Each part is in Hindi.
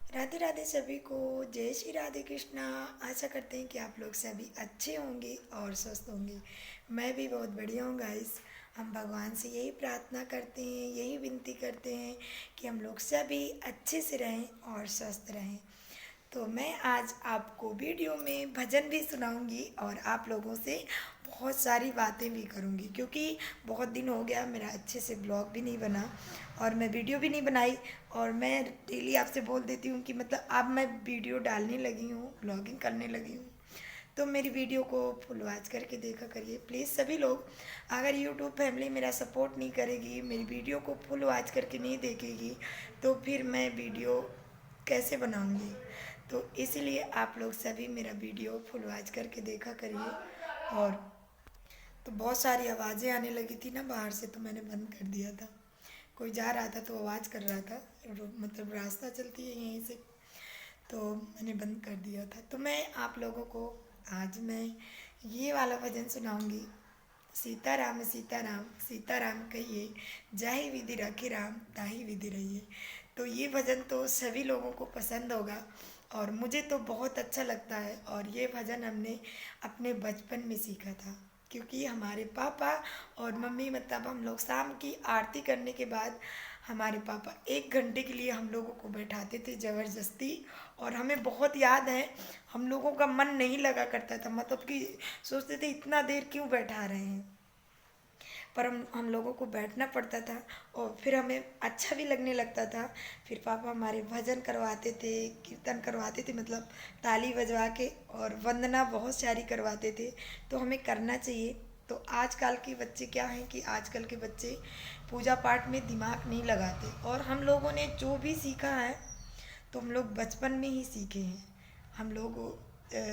राधे राधे सभी को। जय श्री राधे कृष्णा। आशा करते हैं कि आप लोग सभी अच्छे होंगे और स्वस्थ होंगे। मैं भी बहुत बढ़िया हूँ गाइस। हम भगवान से यही प्रार्थना करते हैं, यही विनती करते हैं कि हम लोग सभी अच्छे से रहें और स्वस्थ रहें। तो मैं आज आपको वीडियो में भजन भी सुनाऊंगी और आप लोगों से बहुत सारी बातें भी करूंगी, क्योंकि बहुत दिन हो गया मेरा अच्छे से ब्लॉग भी नहीं बना और मैं वीडियो भी नहीं बनाई। और मैं डेली आपसे बोल देती हूँ कि मतलब अब मैं वीडियो डालने लगी हूँ, ब्लॉगिंग करने लगी हूँ। तो मेरी वीडियो को फुल वॉच करके देखा करिए प्लीज़ सभी लोग। अगर यूट्यूब फैमिली मेरा सपोर्ट नहीं करेगी, मेरी वीडियो को फुल वॉच करके नहीं देखेगी, तो फिर मैं वीडियो कैसे बनाऊंगी। तो इसीलिए आप लोग सभी मेरा वीडियो फुल वॉच करके देखा करिए। और तो बहुत सारी आवाज़ें आने लगी थी ना बाहर से, तो मैंने बंद कर दिया था। कोई जा रहा था तो आवाज़ कर रहा था, मतलब रास्ता चलती है यहीं से, तो मैंने बंद कर दिया था। तो मैं आप लोगों को आज मैं ये वाला भजन सुनाऊंगी। सीताराम सीताराम सीताराम कहिए, जाहि विधि रखे राम ताहि विधि रहिए। तो ये भजन तो सभी लोगों को पसंद होगा और मुझे तो बहुत अच्छा लगता है। और ये भजन हमने अपने बचपन में सीखा था, क्योंकि हमारे पापा और मम्मी, मतलब हम लोग शाम की आरती करने के बाद हमारे पापा 1 घंटे के लिए हम लोगों को बैठाते थे ज़बरदस्ती। और हमें बहुत याद है, हम लोगों का मन नहीं लगा करता था, मतलब कि सोचते थे इतना देर क्यों बैठा रहे हैं। पर हम लोगों को बैठना पड़ता था और फिर हमें अच्छा भी लगने लगता था। फिर पापा हमारे भजन करवाते थे, कीर्तन करवाते थे, मतलब ताली बजवा के, और वंदना बहुत सारी करवाते थे। तो हमें करना चाहिए। तो आजकल के बच्चे क्या हैं कि आजकल के बच्चे पूजा पाठ में दिमाग नहीं लगाते, और हम लोगों ने जो भी सीखा है तो हम लोग बचपन में ही सीखे हैं। हम लोग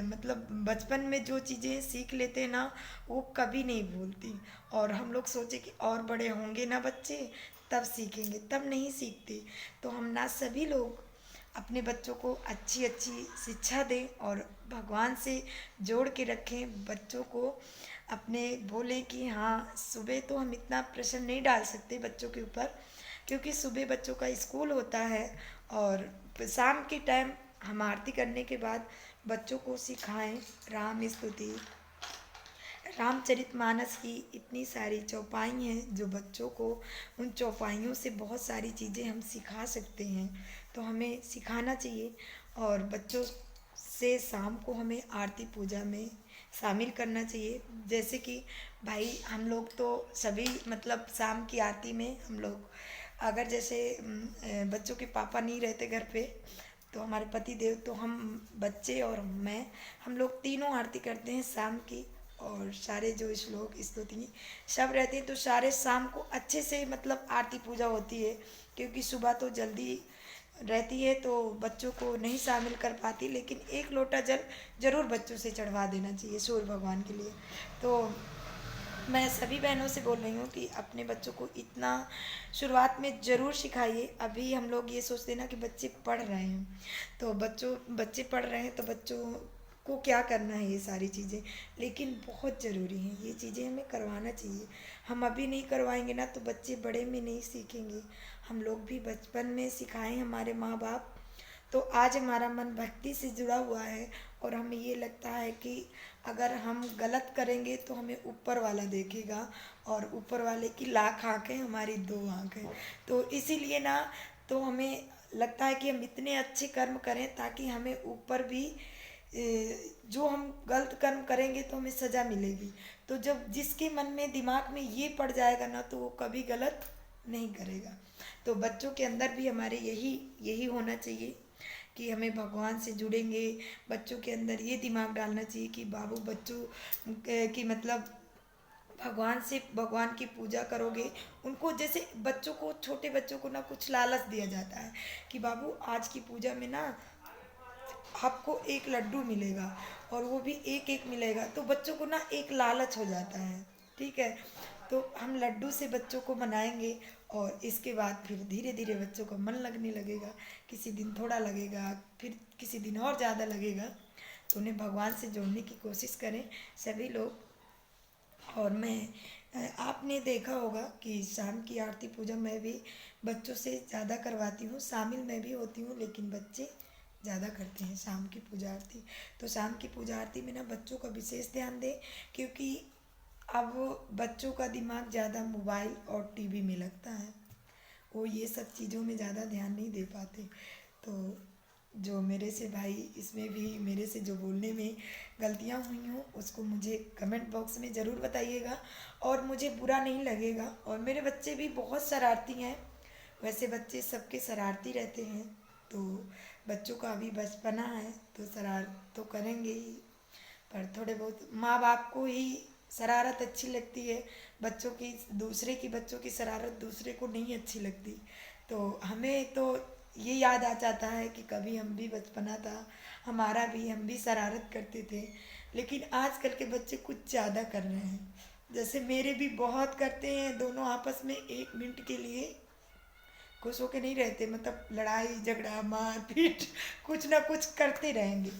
मतलब बचपन में जो चीज़ें सीख लेते हैं ना, वो कभी नहीं भूलती। और हम लोग सोचे कि और बड़े होंगे ना बच्चे, तब सीखेंगे, तब नहीं सीखते। तो हम ना सभी लोग अपने बच्चों को अच्छी अच्छी शिक्षा दें और भगवान से जोड़ के रखें बच्चों को। अपने बोलें कि हाँ, सुबह तो हम इतना प्रेशर नहीं डाल सकते बच्चों के ऊपर, क्योंकि सुबह बच्चों का स्कूल होता है। और शाम के टाइम हम आरती करने के बाद बच्चों को सिखाएं राम स्तुति, रामचरितमानस की इतनी सारी चौपाई हैं जो बच्चों को, उन चौपाइयों से बहुत सारी चीज़ें हम सिखा सकते हैं। तो हमें सिखाना चाहिए। और बच्चों से शाम को हमें आरती पूजा में शामिल करना चाहिए। जैसे कि भाई हम लोग तो सभी, मतलब शाम की आरती में हम लोग, अगर जैसे बच्चों के पापा नहीं रहते घर पे, तो हमारे पति देव, तो हम बच्चे और मैं, हम लोग तीनों आरती करते हैं शाम की। और सारे जो श्लोक स्तुति सब रहते हैं, तो सारे शाम को अच्छे से मतलब आरती पूजा होती है। क्योंकि सुबह तो जल्दी रहती है तो बच्चों को नहीं शामिल कर पाती, लेकिन एक लोटा जल जरूर बच्चों से चढ़वा देना चाहिए सूर्य भगवान के लिए। तो मैं सभी बहनों से बोल रही हूँ कि अपने बच्चों को इतना शुरुआत में ज़रूर सिखाइए। अभी हम लोग ये सोचते हैं ना कि बच्चे पढ़ रहे हैं, तो बच्चे पढ़ रहे हैं तो बच्चों को क्या करना है ये सारी चीज़ें, लेकिन बहुत ज़रूरी हैं ये चीज़ें, हमें करवाना चाहिए। हम अभी नहीं करवाएंगे ना तो बच्चे बड़े में नहीं सीखेंगे। हम लोग भी बचपन में सिखाएं हमारे माँ बाप, तो आज हमारा मन भक्ति से जुड़ा हुआ है। और हमें ये लगता है कि अगर हम गलत करेंगे तो हमें ऊपर वाला देखेगा, और ऊपर वाले की लाख आँखें, हमारी दो आँखें। तो इसीलिए ना, तो हमें लगता है कि हम इतने अच्छे कर्म करें ताकि हमें ऊपर भी जो हम गलत कर्म करेंगे तो हमें सज़ा मिलेगी। तो जब जिसके मन में दिमाग में ये पड़ जाएगा ना, तो वो कभी गलत नहीं करेगा। तो बच्चों के अंदर भी हमारे यही यही होना चाहिए कि हमें भगवान से जुड़ेंगे। बच्चों के अंदर ये दिमाग डालना चाहिए कि बाबू बच्चों की मतलब भगवान से, भगवान की पूजा करोगे। उनको जैसे बच्चों को, छोटे बच्चों को ना कुछ लालच दिया जाता है कि बाबू आज की पूजा में ना आपको एक लड्डू मिलेगा, और वो भी एक एक मिलेगा, तो बच्चों को ना एक लालच हो जाता है। ठीक है, तो हम लड्डू से बच्चों को मनाएंगे, और इसके बाद फिर धीरे धीरे बच्चों का मन लगने लगेगा। किसी दिन थोड़ा लगेगा, फिर किसी दिन और ज़्यादा लगेगा। तो उन्हें भगवान से जोड़ने की कोशिश करें सभी लोग। और मैं आपने देखा होगा कि शाम की आरती पूजा मैं भी बच्चों से ज़्यादा करवाती हूँ, शामिल मैं भी होती हूँ, लेकिन बच्चे ज़्यादा करते हैं शाम की पूजा आरती। तो शाम की पूजा आरती में ना बच्चों का विशेष ध्यान दें, क्योंकि अब बच्चों का दिमाग ज़्यादा मोबाइल और टीवी में लगता है, वो ये सब चीज़ों में ज़्यादा ध्यान नहीं दे पाते। तो जो मेरे से भाई इसमें भी मेरे से जो बोलने में गलतियाँ हुई हों उसको मुझे कमेंट बॉक्स में ज़रूर बताइएगा, और मुझे बुरा नहीं लगेगा। और मेरे बच्चे भी बहुत शरारती हैं, वैसे बच्चे सबके शरारती रहते हैं, तो बच्चों का अभी बचपना है तो शरारत तो करेंगे ही, पर थोड़े बहुत माँ बाप को ही शरारत अच्छी लगती है, बच्चों की दूसरे की बच्चों की शरारत दूसरे को नहीं अच्छी लगती। तो हमें तो ये याद आ जाता है कि कभी हम भी बचपना था हमारा भी, हम भी शरारत करते थे। लेकिन आजकल के बच्चे कुछ ज़्यादा कर रहे हैं, जैसे मेरे भी बहुत करते हैं, दोनों आपस में 1 मिनट के लिए खुश होके नहीं रहते, मतलब लड़ाई झगड़ा मार पीट कुछ ना कुछ करते रहेंगे,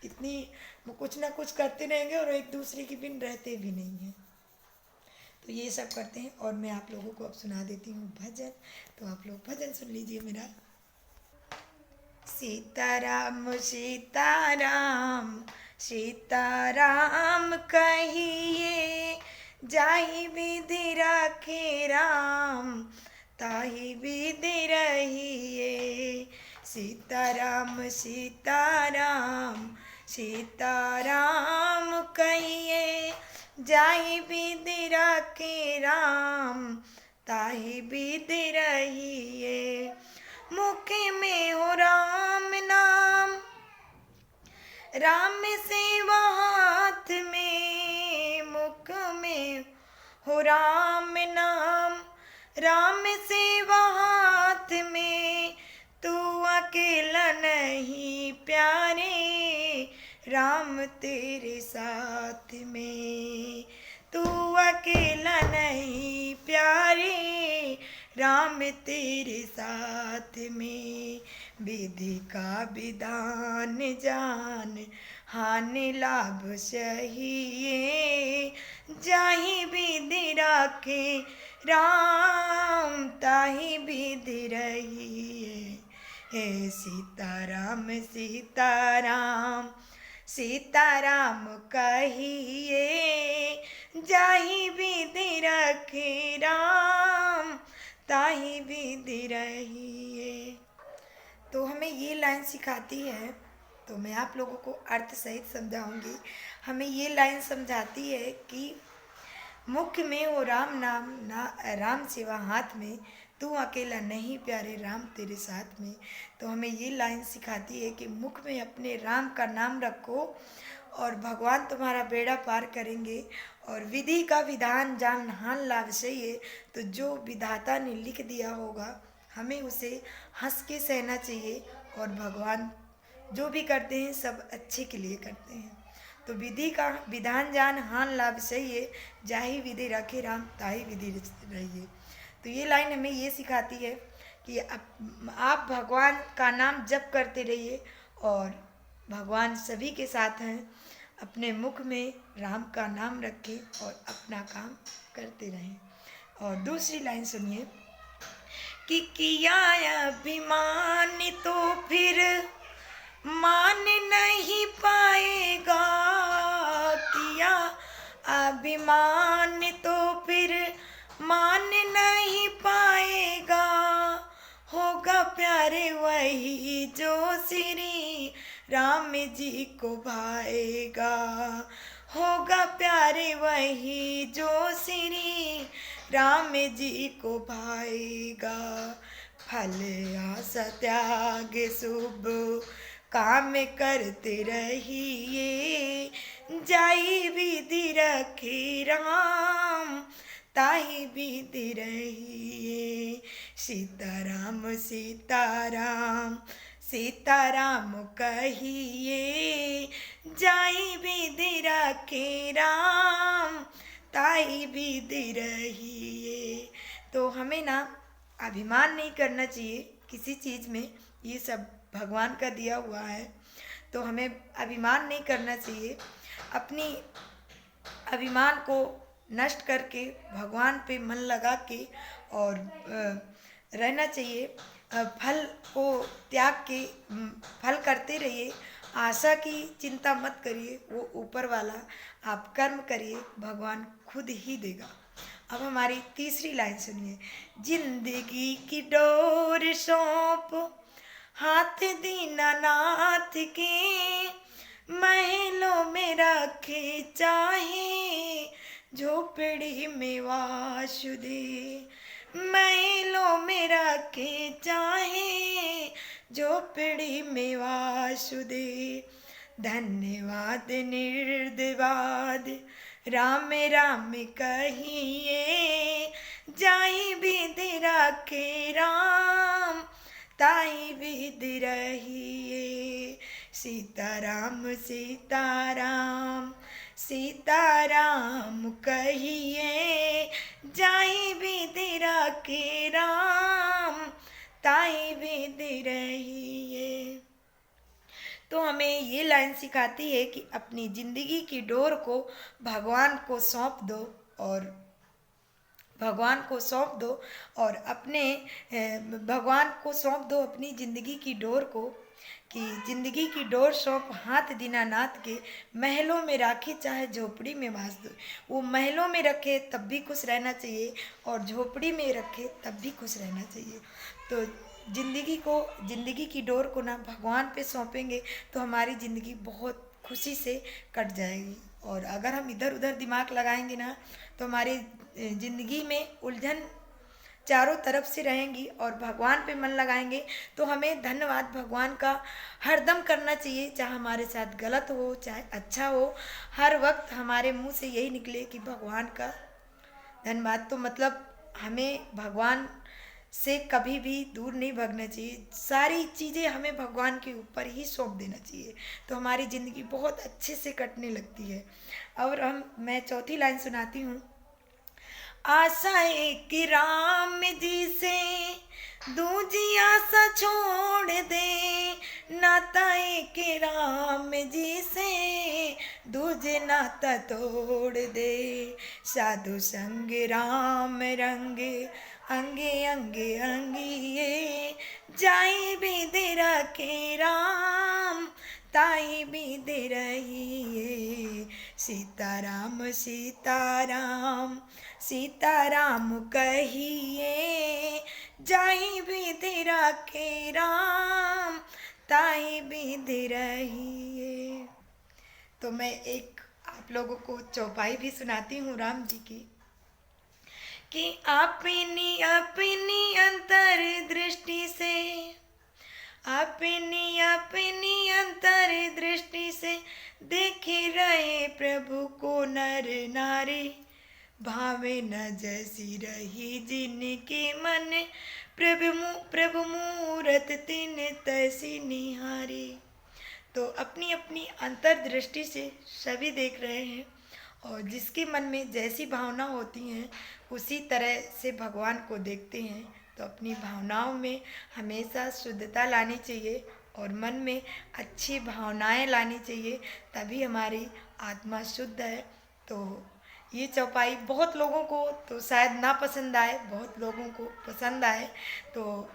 इतनी वो कुछ ना कुछ करते रहेंगे और एक दूसरे के बिन रहते भी नहीं हैं। तो ये सब करते हैं, और मैं आप लोगों को अब सुना देती हूँ भजन, तो आप लोग भजन सुन लीजिए मेरा। सीताराम सीताराम सीताराम कहिए, जाहि विधि राखे राम ताहि विधि रहिए। सीताराम सीताराम सीताराम कहिए, जाहि विधि राखे राम ताहि विधि रहिए। मुख में हो राम नाम, राम सेवा हाथ में। मुख में हो राम नाम, राम सेवा हाथ में। तू अकेला नहीं प्यारे, राम तेरे साथ में। तू अकेला नहीं प्यारे, राम तेरे साथ में। विधि का विधान जान, हानि लाभ सहिए। जाहि विधि राखे राम ताहि विधि रहिए। हे सीताराम सीताराम सीताराम कहिए, जाहि विधि रखे राम ताहि विधि रहिए। तो हमें ये लाइन सिखाती है, तो मैं आप लोगों को अर्थ सहित समझाऊंगी। हमें ये लाइन समझाती है कि मुख में हो राम नाम, ना राम सेवा हाथ में। तू अकेला नहीं प्यारे, राम तेरे साथ में। तो हमें ये लाइन सिखाती है कि मुख में अपने राम का नाम रखो और भगवान तुम्हारा बेड़ा पार करेंगे। और विधि का विधान जान हान लाभ सही है, तो जो विधाता ने लिख दिया होगा हमें उसे हंस के सहना चाहिए। और भगवान जो भी करते हैं सब अच्छे के लिए करते हैं। तो विधि का विधान जान हान लाभ सही है, जाहि विधि रखे राम ताहि विधि रहिए। तो ये लाइन हमें ये सिखाती है कि आप भगवान का नाम जप करते रहिए, और भगवान सभी के साथ हैं। अपने मुख में राम का नाम रखें और अपना काम करते रहें। और दूसरी लाइन सुनिए कि किया अभिमान तो फिर मान नहीं पाएगा। किया अभिमान तो फिर मान नहीं पाएगा। होगा प्यारे वही जो श्री राम जी को भाएगा। होगा प्यारे वही जो श्री राम जी को भाएगा। फल आशा त्याग शुभ काम करते रहिए। जाई विधि रखे राम ताहि विधि रहिए। सीताराम सीताराम सीताराम कहिए, जाई विधि रखे राम ताहि विधि रहिए। तो हमें ना अभिमान नहीं करना चाहिए किसी चीज़ में, ये सब भगवान का दिया हुआ है, तो हमें अभिमान नहीं करना चाहिए। अपनी अभिमान को नष्ट करके भगवान पे मन लगा के और रहना चाहिए। फल को त्याग के फल करते रहिए, आशा की चिंता मत करिए, वो ऊपर वाला, आप कर्म करिए, भगवान खुद ही देगा। अब हमारी तीसरी लाइन सुनिए। जिंदगी की डोर सौंप हाथ दीनानाथ के, महलों में रखे चाहे झोपड़ी में वासुदेव, महलों में रखे चाहे झोपड़ी में वासुदेव। धन्यवाद निर्दवाद राम राम कहिए, जाई विध राखे राम ताई विध रहिए। सीताराम सीताराम सीताराम कहिए, जाई विध राखे राम ताई विध रहिए। तो हमें ये लाइन सिखाती है कि अपनी ज़िंदगी की डोर को भगवान को सौंप दो और भगवान को सौंप दो और अपने भगवान को सौंप दो अपनी ज़िंदगी की डोर को, कि ज़िंदगी की डोर सौंप हाथ दीनानाथ के, महलों में राखी चाहे झोपड़ी में वास दो। वो महलों में रखे तब भी खुश रहना चाहिए और झोपड़ी में रखे तब भी खुश रहना चाहिए। तो ज़िंदगी की डोर को ना भगवान पे सौंपेंगे तो हमारी ज़िंदगी बहुत खुशी से कट जाएगी। और अगर हम इधर उधर दिमाग लगाएंगे ना तो हमारी ज़िंदगी में उलझन चारों तरफ से रहेंगी। और भगवान पे मन लगाएंगे तो हमें धन्यवाद भगवान का हरदम करना चाहिए, चाहे हमारे साथ गलत हो चाहे अच्छा हो, हर वक्त हमारे मुंह से यही निकले कि भगवान का धन्यवाद। तो मतलब हमें भगवान से कभी भी दूर नहीं भागना चाहिए, सारी चीज़ें हमें भगवान के ऊपर ही सौंप देना चाहिए, तो हमारी ज़िंदगी बहुत अच्छे से कटने लगती है। और मैं चौथी लाइन सुनाती हूँ। आशा एक राम जी से दूजी आशा छोड़ दे, नाता एक राम जी से दूजे नाता तोड़ दे। साधु संग राम रंग अंगे अंगे अंगिए, जाई विध राखे राम ताई विध रहिए। सीताराम सीताराम सीताराम कहिए, जाई विध राखे राम ताई विध रहिए। तो मैं एक आप लोगों को चौपाई भी सुनाती हूँ राम जी की, कि अपनी अपनी अंतर दृष्टि से, अपनी अपनी अंतर दृष्टि से देखे रहे प्रभु को नर नारी, भावे न जैसी रही जिनके मन, प्रभु मूरत तिन तैसी निहारी। तो अपनी अपनी अंतर दृष्टि से सभी देख रहे हैं और जिसके मन में जैसी भावना होती हैं उसी तरह से भगवान को देखते हैं। तो अपनी भावनाओं में हमेशा शुद्धता लानी चाहिए और मन में अच्छी भावनाएं लानी चाहिए, तभी हमारी आत्मा शुद्ध है। तो ये चौपाई बहुत लोगों को तो शायद ना पसंद आए, बहुत लोगों को पसंद आए। तो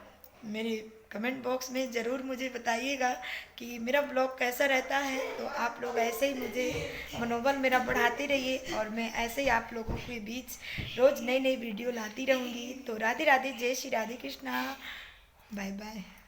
मेरे कमेंट बॉक्स में ज़रूर मुझे बताइएगा कि मेरा ब्लॉग कैसा रहता है। तो आप लोग ऐसे ही मुझे मनोबल मेरा बढ़ाते रहिए और मैं ऐसे ही आप लोगों के बीच रोज़ नई नई वीडियो लाती रहूँगी। तो राधे राधे, जय श्री राधे कृष्णा, बाय बाय।